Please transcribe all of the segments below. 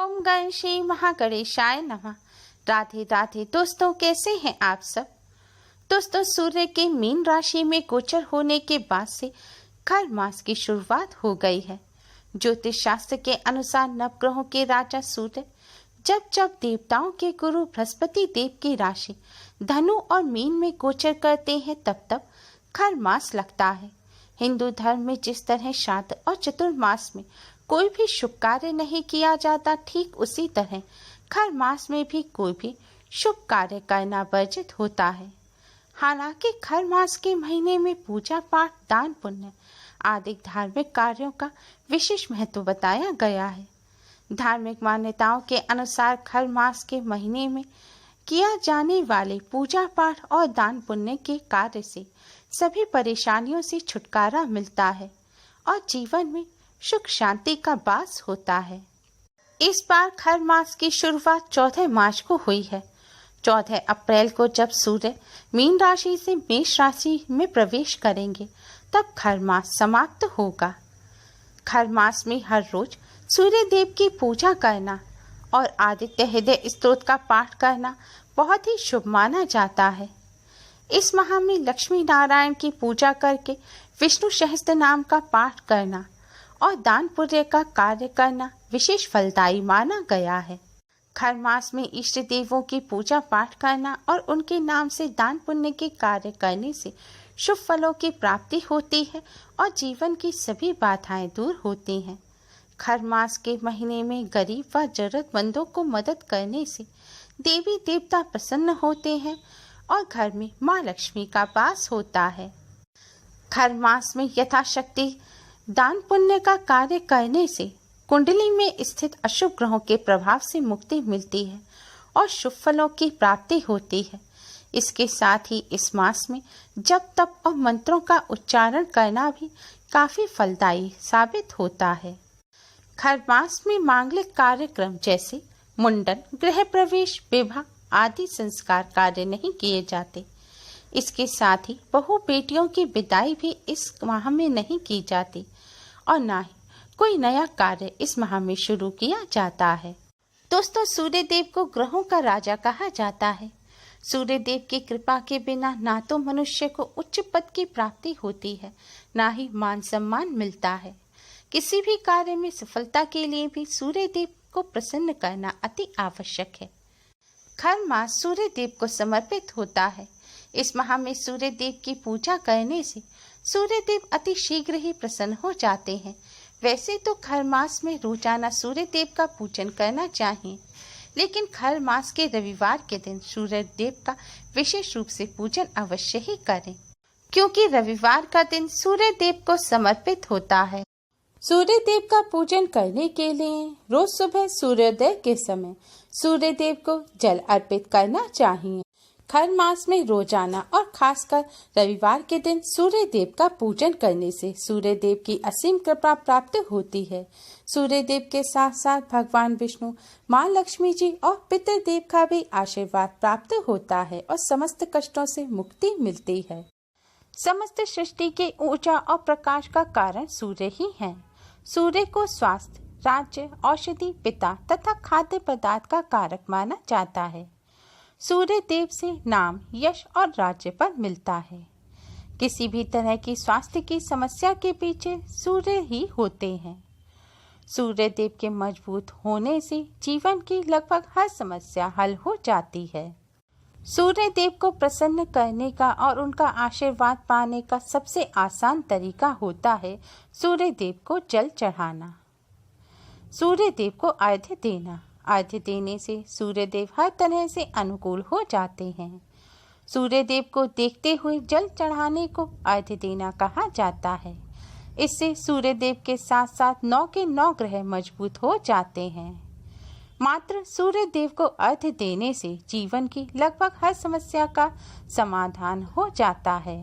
ओम गण श्री महागणेशाय नमः। राधे राधे दोस्तों, कैसे हैं आप सब। दोस्तों, सूर्य के मीन राशि में गोचर होने के बाद से खर मास की शुरुआत हो गई है। ज्योतिष शास्त्र के अनुसार नवग्रहों के राजा सूर्य जब जब देवताओं के गुरु बृहस्पति देव की राशि धनु और मीन में गोचर करते हैं तब तब खर मास लगता है। हिंदू धर्म में जिस तरह श्राद्ध और चतुर्मास में कोई भी शुभ कार्य नहीं किया जाता, ठीक उसी तरह खर मास में भी कोई भी शुभ कार्य करना वर्जित होता है। हालांकि खर मास के महीने में पूजा पाठ, दान पुण्य आदि धार्मिक कार्यों का विशेष महत्व बताया गया है। धार्मिक मान्यताओं के अनुसार खर मास के महीने में किया जाने वाले पूजा पाठ और दान पुण्य के कार्य से सभी परेशानियों से छुटकारा मिलता है और जीवन में सुख शांति का वास होता है। इस बार खर मास की शुरुआत 14 मार्च को हुई है। 14 अप्रैल को जब सूर्य मीन राशि से मेष राशि में प्रवेश करेंगे तब खर मास समाप्त होगा। खर मास में हर रोज सूर्य देव की पूजा करना और आदित्य हृदय स्तोत्र का पाठ करना बहुत ही शुभ माना जाता है। इस माह में लक्ष्मी नारायण की पूजा करके विष्णु सहस्त्र नाम का पाठ करना और दान पुण्य का कार्य करना विशेष फलदायी माना गया है। खर मास में इष्ट देवों की पूजा पाठ करना और उनके नाम से दान पुण्य के कार्य करने से शुभ फलों की प्राप्ति होती है और जीवन की सभी बाधाएं दूर होती हैं। खर मास के महीने में गरीब व जरूरतमंदों को मदद करने से देवी देवता प्रसन्न होते हैं और घर में माँ लक्ष्मी का वास होता है। खर मास में यथाशक्ति दान पुण्य का कार्य करने से कुंडली में स्थित अशुभ ग्रहों के प्रभाव से मुक्ति मिलती है और शुभ फलों की प्राप्ति होती है। इसके साथ ही इस मास में जप तप और मंत्रों का उच्चारण करना भी काफी फलदायी साबित होता है। खर मास में मांगलिक कार्यक्रम जैसे मुंडन, गृह प्रवेश, विवाह आदि संस्कार कार्य नहीं किए जाते। इसके साथ ही बहु बेटियों की विदाई भी इस माह में नहीं की जाती और ना ही कोई नया कार्य इस माह में शुरू किया जाता है। दोस्तों, सूर्य देव को ग्रहों का राजा कहा जाता है। सूर्य देव की कृपा के बिना ना तो मनुष्य को उच्च पद की प्राप्ति होती है, ना ही मान सम्मान मिलता है। किसी भी कार्य में सफलता के लिए भी सूर्य देव को प्रसन्न करना अति आवश्यक है। खर मास सूर्य देव को समर्पित होता है। इस माह में सूर्य देव की पूजा करने से सूर्य देव अति शीघ्र ही प्रसन्न हो जाते हैं। वैसे तो खर मास में रोजाना सूर्य देव का पूजन करना चाहिए, लेकिन खर मास के रविवार के दिन सूर्य देव का विशेष रूप से पूजन अवश्य ही करें, क्योंकि रविवार का दिन सूर्य देव को समर्पित होता है। सूर्य देव का पूजन करने के लिए रोज सुबह सूर्योदय के समय सूर्य देव को जल अर्पित करना चाहिए। खर मास में रोजाना और खासकर रविवार के दिन सूर्य देव का पूजन करने से सूर्य देव की असीम कृपा प्राप्त होती है। सूर्य देव के साथ साथ भगवान विष्णु, माँ लक्ष्मी जी और पितृदेव का भी आशीर्वाद प्राप्त होता है और समस्त कष्टों से मुक्ति मिलती है। समस्त सृष्टि के ऊर्जा और प्रकाश का कारण सूर्य ही है। सूर्य को स्वास्थ्य, राज्य, औषधि, पिता तथा खाद्य पदार्थ का कारक माना जाता है। सूर्य देव से नाम, यश और राज्य पर मिलता है। किसी भी तरह की स्वास्थ्य की समस्या के पीछे सूर्य ही होते हैं। सूर्य देव के मजबूत होने से जीवन की लगभग हर समस्या हल हो जाती है। सूर्य देव को प्रसन्न करने का और उनका आशीर्वाद पाने का सबसे आसान तरीका होता है सूर्य देव को जल चढ़ाना, सूर्य देव को अर्घ्य देना। अर्घ्य देने से सूर्य देव हर तरह से अनुकूल हो जाते हैं। सूर्य देव को देखते हुए जल चढ़ाने को अर्घ्य देना कहा जाता है। इससे सूर्य देव के साथ साथ 9 के 9 ग्रह मजबूत हो जाते हैं। मात्र सूर्य देव को अर्घ्य देने से जीवन की लगभग हर समस्या का समाधान हो जाता है।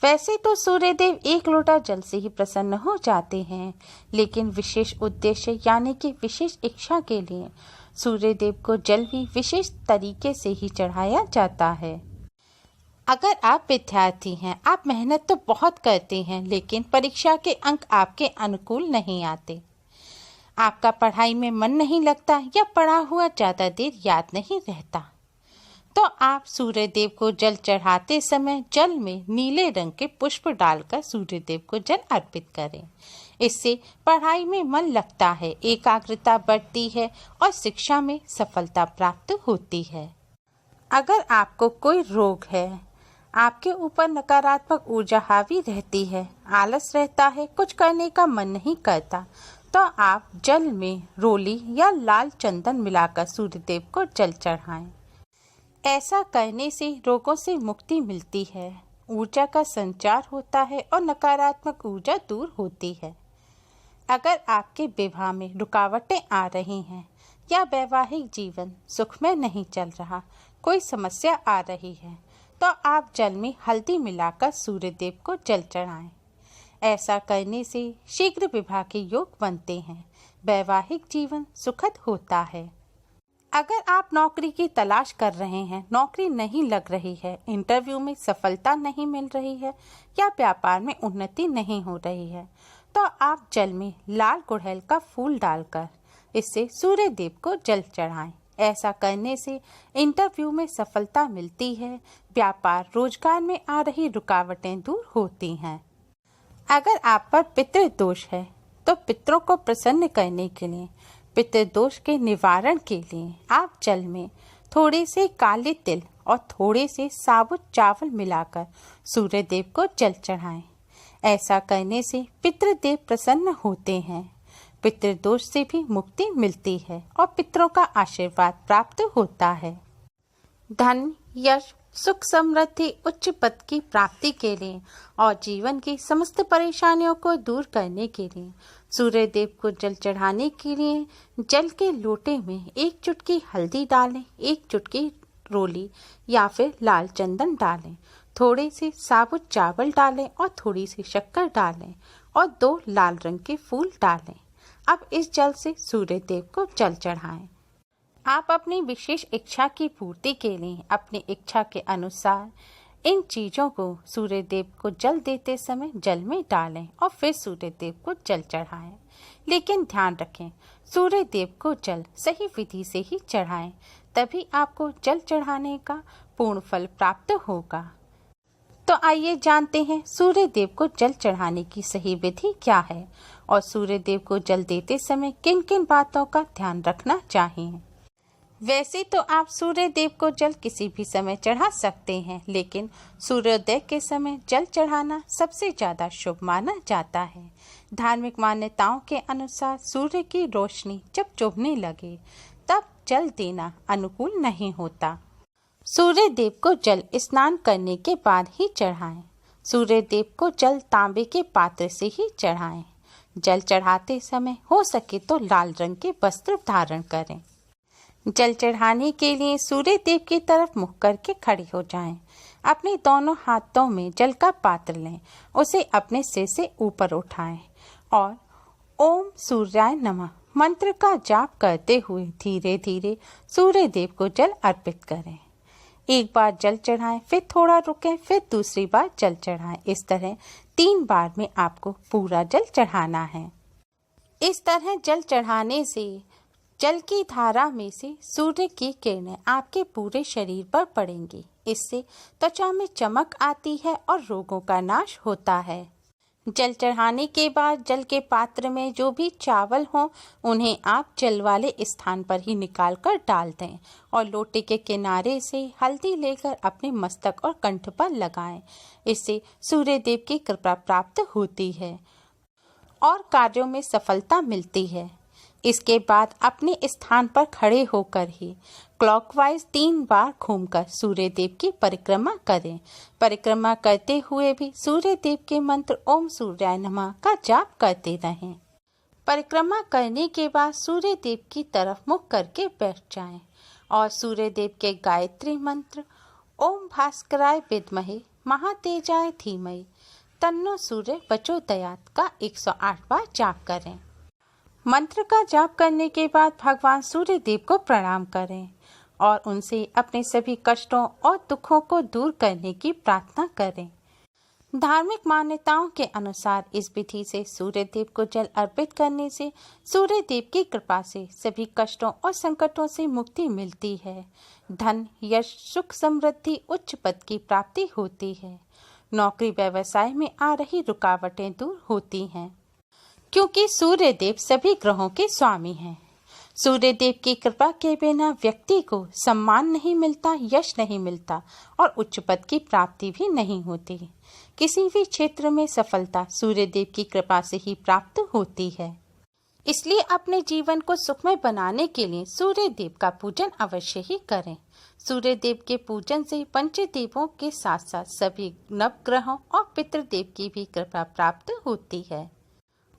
वैसे तो सूर्य देव 1 लोटा जल से ही प्रसन्न हो जाते हैं, लेकिन विशेष उद्देश्य यानी कि विशेष इच्छा के लिए सूर्य देव को जल भी विशेष तरीके से ही चढ़ाया जाता है। अगर आप विद्यार्थी हैं, आप मेहनत तो बहुत करते हैं, लेकिन परीक्षा के अंक आपके अनुकूल नहीं आते। आपका पढ़ाई में मन नहीं लगता या पढ़ा हुआ ज़्यादा देर याद नहीं रहता, तो आप सूर्य देव को जल चढ़ाते समय जल में नीले रंग के पुष्प डालकर सूर्य देव को जल अर्पित करें। इससे पढ़ाई में मन लगता है, एकाग्रता बढ़ती है और शिक्षा में सफलता प्राप्त होती है। अगर आपको कोई रोग है, आपके ऊपर नकारात्मक ऊर्जा हावी रहती है, आलस रहता है, कुछ करने का मन नहीं करता, तो आप जल में रोली या लाल चंदन मिलाकर सूर्यदेव को जल चढ़ाएं। ऐसा करने से रोगों से मुक्ति मिलती है, ऊर्जा का संचार होता है और नकारात्मक ऊर्जा दूर होती है। अगर आपके विवाह में रुकावटें आ रही हैं या वैवाहिक जीवन सुखमय नहीं चल रहा, कोई समस्या आ रही है, तो आप जल में हल्दी मिलाकर सूर्यदेव को जल चढ़ाएं। ऐसा करने से शीघ्र विवाह के योग बनते हैं, वैवाहिक जीवन सुखद होता है। अगर आप नौकरी की तलाश कर रहे हैं, नौकरी नहीं लग रही है, इंटरव्यू में सफलता नहीं मिल रही है या व्यापार में उन्नति नहीं हो रही है, तो आप जल में लाल गुड़हल का फूल डालकर इससे सूर्य देव को जल चढ़ाएं। ऐसा करने से इंटरव्यू में सफलता मिलती है, व्यापार रोजगार में आ रही रुकावटें दूर होती हैं। अगर आप पर पितृदोष है, तो पितरों को प्रसन्न करने के लिए, पितृदोष के निवारण के लिए आप जल में थोड़े से काले तिल और थोड़े से साबुत चावल मिलाकर सूर्य देव को जल चढ़ाएं। ऐसा करने से पितृदेव प्रसन्न होते हैं, पितृदोष से भी मुक्ति मिलती है और पितरों का आशीर्वाद प्राप्त होता है। धन, यश, सुख, समृद्धि, उच्च पद की प्राप्ति के लिए और जीवन की समस्त परेशानियों को दूर करने के लिए सूर्य देव को जल चढ़ाने के लिए जल के लोटे में 1 चुटकी हल्दी डालें, 1 चुटकी रोली या फिर लाल चंदन डालें, थोड़े से साबुत चावल डालें और थोड़ी सी शक्कर डालें और 2 लाल रंग के फूल डालें। अब इस जल से सूर्य देव को जल चढ़ाएं। आप अपनी विशेष इच्छा की पूर्ति के लिए अपनी इच्छा के अनुसार इन चीजों को सूर्य देव को जल देते समय जल में डालें और फिर सूर्य देव को जल चढ़ाएं। लेकिन ध्यान रखें, सूर्य देव को जल सही विधि से ही चढ़ाएं, तभी आपको जल चढ़ाने का पूर्ण फल प्राप्त होगा। तो आइए जानते हैं सूर्य देव को जल चढ़ाने की सही विधि क्या है और सूर्य देव को जल देते समय किन किन बातों का ध्यान रखना चाहिए। वैसे तो आप सूर्य देव को जल किसी भी समय चढ़ा सकते हैं, लेकिन सूर्योदय के समय जल चढ़ाना सबसे ज्यादा शुभ माना जाता है। धार्मिक मान्यताओं के अनुसार सूर्य की रोशनी जब चुभने लगे तब जल देना अनुकूल नहीं होता। सूर्य देव को जल स्नान करने के बाद ही चढ़ाएं। सूर्य देव को जल तांबे के पात्र से ही चढ़ाएं। जल चढ़ाते समय हो सके तो लाल रंग के वस्त्र धारण करें। जल चढ़ाने के लिए सूर्य देव की तरफ मुख करके खड़े हो जाएं। अपने दोनों हाथों में जल का पात्र लें, उसे अपने सिर से ऊपर उठाएं और ओम सूर्याय नमः मंत्र का जाप करते हुए धीरे धीरे सूर्य देव को जल अर्पित करें। एक बार जल चढ़ाएं, फिर थोड़ा रुकें, फिर दूसरी बार जल चढ़ाएं। इस तरह 3 बार में आपको पूरा जल चढ़ाना है। इस तरह जल चढ़ाने से जल की धारा में से सूर्य की किरणें आपके पूरे शरीर पर पड़ेंगी। इससे त्वचा में चमक आती है और रोगों का नाश होता है। जल चढ़ाने के बाद जल के पात्र में जो भी चावल हों उन्हें आप जल वाले स्थान पर ही निकाल कर डाल दें और लोटे के किनारे से हल्दी लेकर अपने मस्तक और कंठ पर लगाएं। इससे सूर्य देव की कृपा प्राप्त होती है और कार्यों में सफलता मिलती है। इसके बाद अपने स्थान पर खड़े होकर ही क्लॉकवाइज 3 बार घूमकर सूर्य देव की परिक्रमा करें। परिक्रमा करते हुए भी सूर्य देव के मंत्र ओम सूर्याय नमः का जाप करते रहें। परिक्रमा करने के बाद सूर्य देव की तरफ मुख करके बैठ जाएं और सूर्य देव के गायत्री मंत्र ओम भास्कराय विद्महे महातेजाय धीमहि तन्नो सूर्य प्रचोदयात् का 108 बार जाप करें। मंत्र का जाप करने के बाद भगवान सूर्य देव को प्रणाम करें और उनसे अपने सभी कष्टों और दुखों को दूर करने की प्रार्थना करें। धार्मिक मान्यताओं के अनुसार इस विधि से सूर्य देव को जल अर्पित करने से सूर्य देव की कृपा से सभी कष्टों और संकटों से मुक्ति मिलती है। धन, यश, सुख, समृद्धि, उच्च पद की प्राप्ति होती है। नौकरी व्यवसाय में आ रही रुकावटें दूर होती हैं, क्योंकि सूर्य देव सभी ग्रहों के स्वामी हैं। सूर्य देव की कृपा के बिना व्यक्ति को सम्मान नहीं मिलता, यश नहीं मिलता और उच्च पद की प्राप्ति भी नहीं होती। किसी भी क्षेत्र में सफलता सूर्य देव की कृपा से ही प्राप्त होती है। इसलिए अपने जीवन को सुखमय बनाने के लिए सूर्य देव का पूजन अवश्य ही करें। सूर्य देव के पूजन से पंचदेवों के साथ साथ सभी नवग्रहों और पितृदेव की भी कृपा प्राप्त होती है।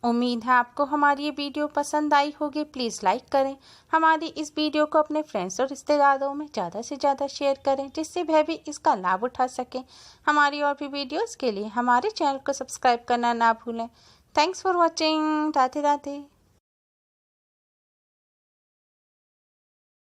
उम्मीद है आपको हमारी ये वीडियो पसंद आई होगी। प्लीज़ लाइक करें। हमारी इस वीडियो को अपने फ्रेंड्स और रिश्तेदारों में ज़्यादा से ज़्यादा शेयर करें, जिससे वह भी इसका लाभ उठा सकें। हमारी और भी वीडियोस के लिए हमारे चैनल को सब्सक्राइब करना ना भूलें। Thanks for watching. Radhe Radhe.